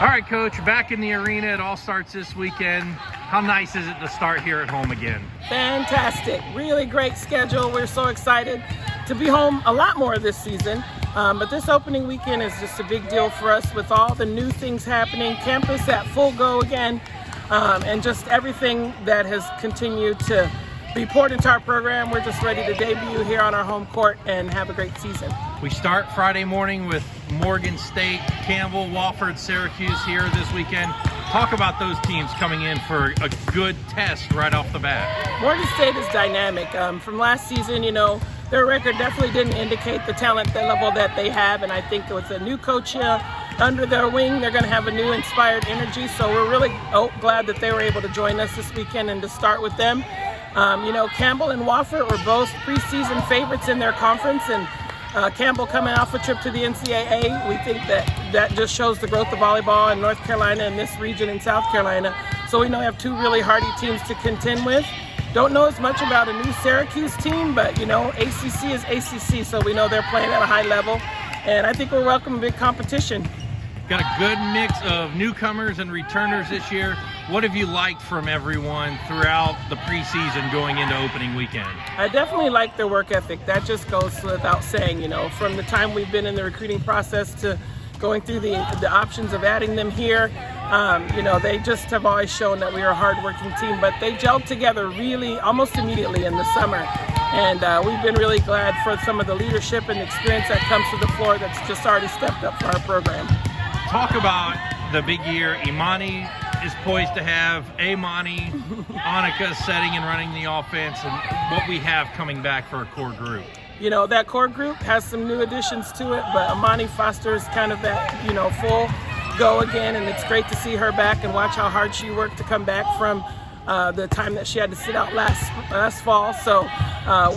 All right, Coach, back in the arena. It all starts this weekend. How nice is it to start here at home again? Fantastic. Really great schedule. We're so excited to be home a lot more this season. But this opening weekend is just a big deal for us with all the new things happening, campus at full go again, and just everything that has continued to be poured into our program. We're just ready to debut here on our home court and have a great season. We start Friday morning with Morgan State, Campbell, Wofford, Syracuse here this weekend. Talk about those teams coming in for a good test right off the bat. Morgan State is dynamic. From last season, their record definitely didn't indicate the talent level that they have, and I think with a new coach under their wing, they're going to have a new inspired energy. So we're really glad that they were able to join us this weekend and to start with them. Campbell and Wofford were both preseason favorites in their conference, and Campbell coming off a trip to the NCAA, we think that just shows the growth of volleyball in North Carolina and this region in South Carolina. So we know we have two really hardy teams to contend with. Don't know as much about a new Syracuse team, but ACC is ACC, so we know they're playing at a high level, and I think we're welcoming big competition. Got a good mix of newcomers and returners this year. What have you liked from everyone throughout the preseason going into opening weekend? I definitely like their work ethic. That just goes without saying, from the time we've been in the recruiting process to going through the options of adding them here. They just have always shown that we are a hardworking team, but they gelled together really almost immediately in the summer. And we've been really glad for some of the leadership and experience that comes to the floor that's just already stepped up for our program. Talk about the big year Imani is poised to have, Amani, Annika setting and running the offense, and what we have coming back for a core group. That core group has some new additions to it, but Amani Foster is kind of that, full go again, and it's great to see her back and watch how hard she worked to come back from the time that she had to sit out last fall. So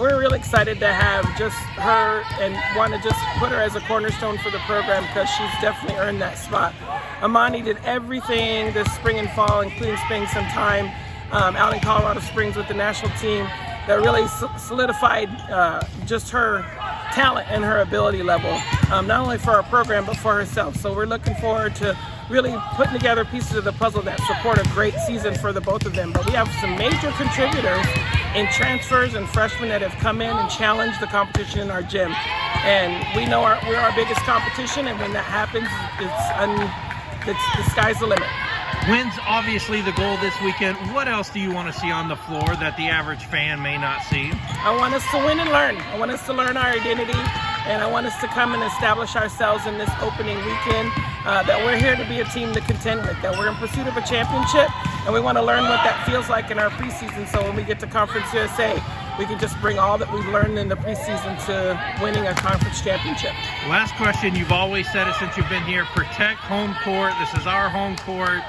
we're really excited to have just her and want to just put her as a cornerstone for the program because she's definitely earned that spot. Amani did everything this spring and fall, including spending some time out in Colorado Springs with the national team that really solidified just her talent and her ability level, not only for our program but for herself. So we're looking forward to really putting together pieces of the puzzle that support a great season for the both of them. But we have some major contributors in transfers and freshmen that have come in and challenged the competition in our gym. And we know we're our biggest competition, and when that happens, the sky's the limit. Wins obviously the goal this weekend. What else do you want to see on the floor that the average fan may not see? I want us to win and learn. I want us to learn our identity, and I want us to come and establish ourselves in this opening weekend, that we're here to be a team to contend with, that we're in pursuit of a championship, and we want to learn what that feels like in our preseason, so when we get to Conference USA, we can just bring all that we've learned in the preseason to winning a conference championship. Last question, you've always said it since you've been here, protect home court. This is our home court.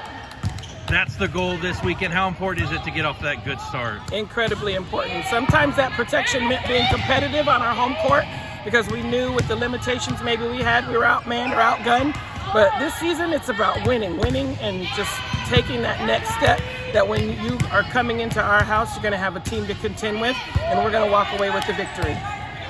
That's the goal this weekend. How important is it to get off that good start? Incredibly important. Sometimes that protection meant being competitive on our home court because we knew with the limitations maybe we had, we were outmanned or outgunned. But this season, it's about winning and just taking that next step that when you are coming into our house, you're going to have a team to contend with, and we're going to walk away with the victory.